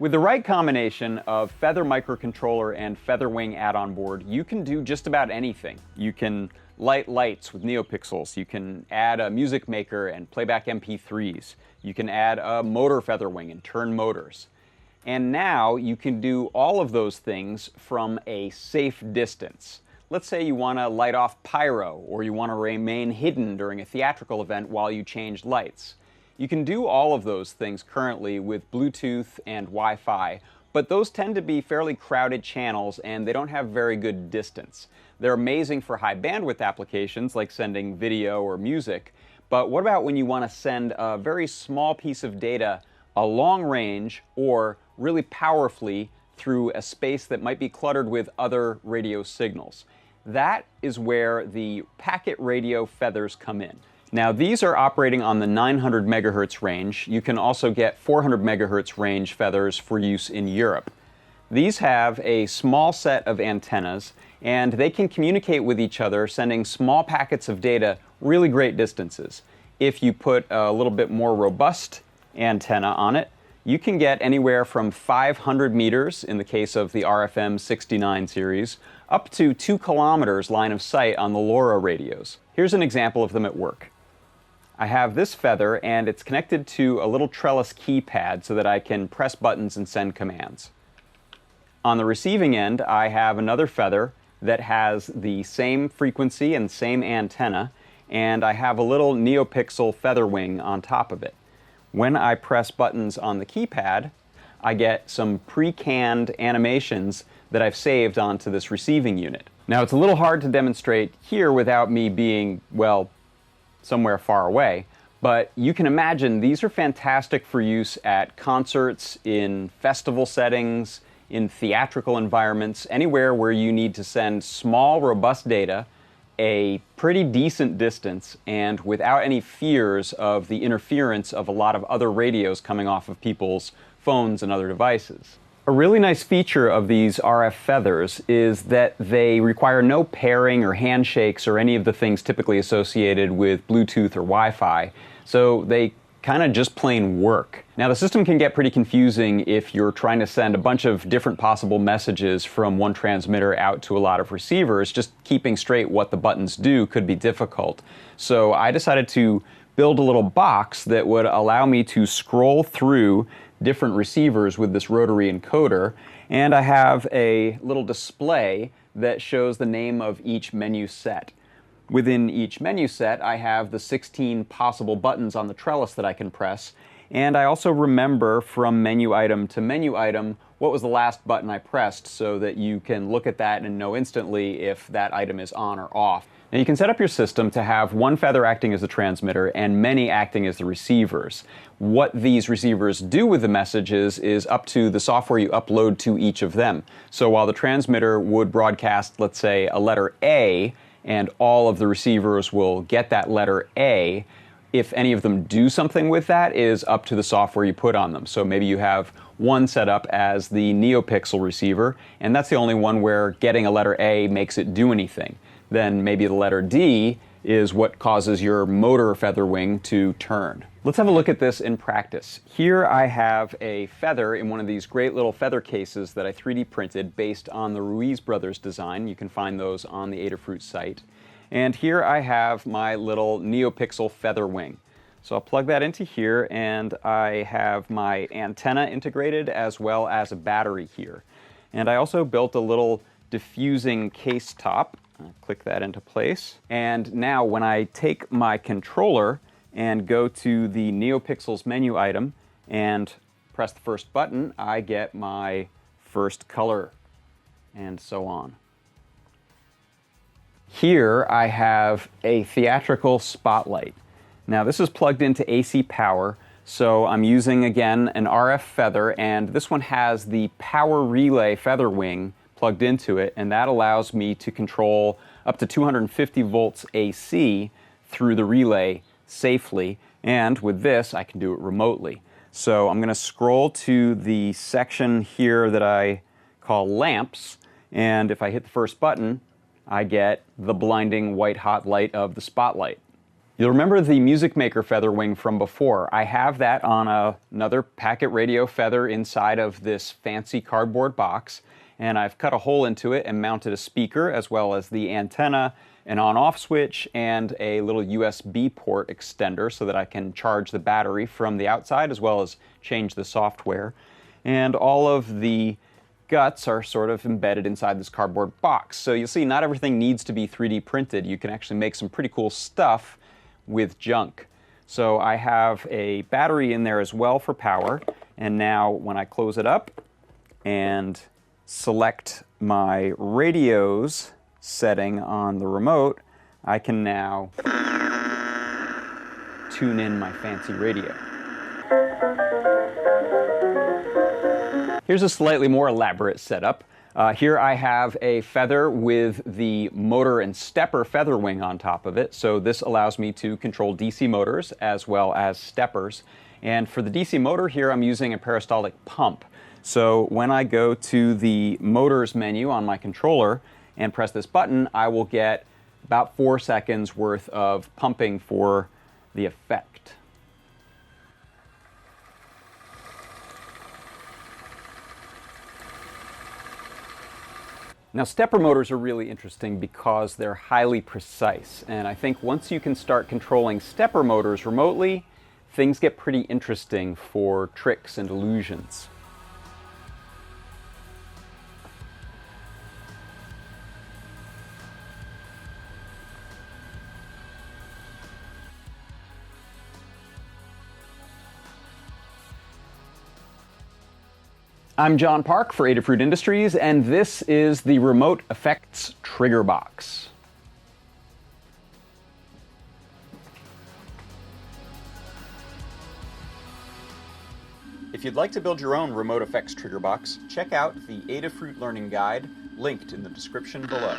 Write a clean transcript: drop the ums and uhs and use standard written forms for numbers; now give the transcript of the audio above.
With the right combination of Feather microcontroller and Feather Wing add-on board, you can do just about anything. You can light lights with NeoPixels. You can add a music maker and playback MP3s. You can add a motor Feather Wing and turn motors. And now you can do all of those things from a safe distance. Let's say you want to light off pyro, or you want to remain hidden during a theatrical event while you change lights. You can do all of those things currently with Bluetooth and Wi-Fi, but those tend to be fairly crowded channels and they don't have very good distance. They're amazing for high bandwidth applications like sending video or music, but what about when you want to send a very small piece of data a long range or really powerfully through a space that might be cluttered with other radio signals? That is where the packet radio feathers come in. Now these are operating on the 900 megahertz range. You can also get 400 megahertz range feathers for use in Europe. These have a small set of antennas and they can communicate with each other, sending small packets of data really great distances. If you put a little bit more robust antenna on it, you can get anywhere from 500 meters in the case of the RFM 69 series, up to 2 kilometers line of sight on the LoRa radios. Here's an example of them at work. I have this feather and it's connected to a little Trellis keypad so that I can press buttons and send commands. On the receiving end, I have another feather that has the same frequency and same antenna, and I have a little NeoPixel feather wing on top of it. When I press buttons on the keypad, I get some pre-canned animations that I've saved onto this receiving unit. Now it's a little hard to demonstrate here without me being, well, somewhere far away, but you can imagine these are fantastic for use at concerts, in festival settings, in theatrical environments, anywhere where you need to send small, robust data a pretty decent distance and without any fears of the interference of a lot of other radios coming off of people's phones and other devices. A really nice feature of these RF feathers is that they require no pairing or handshakes or any of the things typically associated with Bluetooth or Wi-Fi, so they kind of just plain work. Now the system can get pretty confusing if you're trying to send a bunch of different possible messages from one transmitter out to a lot of receivers. Just keeping straight what the buttons do could be difficult. So I decided to build a little box that would allow me to scroll through different receivers with this rotary encoder, and I have a little display that shows the name of each menu set. Within each menu set, I have the 16 possible buttons on the trellis that I can press, and I also remember from menu item to menu item what was the last button I pressed so that you can look at that and know instantly if that item is on or off. Now you can set up your system to have one feather acting as the transmitter and many acting as the receivers. What these receivers do with the messages is up to the software you upload to each of them. So while the transmitter would broadcast, let's say, a letter A, and all of the receivers will get that letter A, if any of them do something with that is up to the software you put on them. So maybe you have one set up as the NeoPixel receiver, and that's the only one where getting a letter A makes it do anything. Then maybe the letter D is what causes your motor feather wing to turn. Let's have a look at this in practice. Here I have a feather in one of these great little feather cases that I 3D printed based on the Ruiz Brothers design. You can find those on the Adafruit site. And here I have my little NeoPixel feather wing. So I'll plug that into here, and I have my antenna integrated as well as a battery here. And I also built a little diffusing case top. Click that into place. And now when I take my controller and go to the NeoPixels menu item and press the first button, I get my first color, and so on. Here I have a theatrical spotlight. Now this is plugged into AC power, so I'm using again an RF feather, and this one has the power relay feather wing plugged into it, and that allows me to control up to 250 volts AC through the relay safely, and with this I can do it remotely. So I'm going to scroll to the section here that I call lamps, and if I hit the first button I get the blinding white hot light of the spotlight. You'll remember the Music Maker feather wing from before. I have that on another packet radio feather inside of this fancy cardboard box, and I've cut a hole into it and mounted a speaker as well as the antenna, an on-off switch, and a little USB port extender so that I can charge the battery from the outside as well as change the software. And all of the guts are sort of embedded inside this cardboard box. So you'll see not everything needs to be 3D printed. You can actually make some pretty cool stuff with junk. So I have a battery in there as well for power, and now when I close it up and select my radios setting on the remote, I can now tune in my fancy radio. Here's a slightly more elaborate setup. Here I have a feather with the motor and stepper feather wing on top of it. So this allows me to control DC motors as well as steppers. And for the DC motor here, I'm using a peristaltic pump. So when I go to the motors menu on my controller and press this button, I will get about 4 seconds worth of pumping for the effect. Now, stepper motors are really interesting because they're highly precise, and I think once you can start controlling stepper motors remotely, things get pretty interesting for tricks and illusions. I'm John Park for Adafruit Industries, and this is the Remote Effects Trigger Box. If you'd like to build your own Remote Effects Trigger Box, check out the Adafruit Learning Guide, linked in the description below.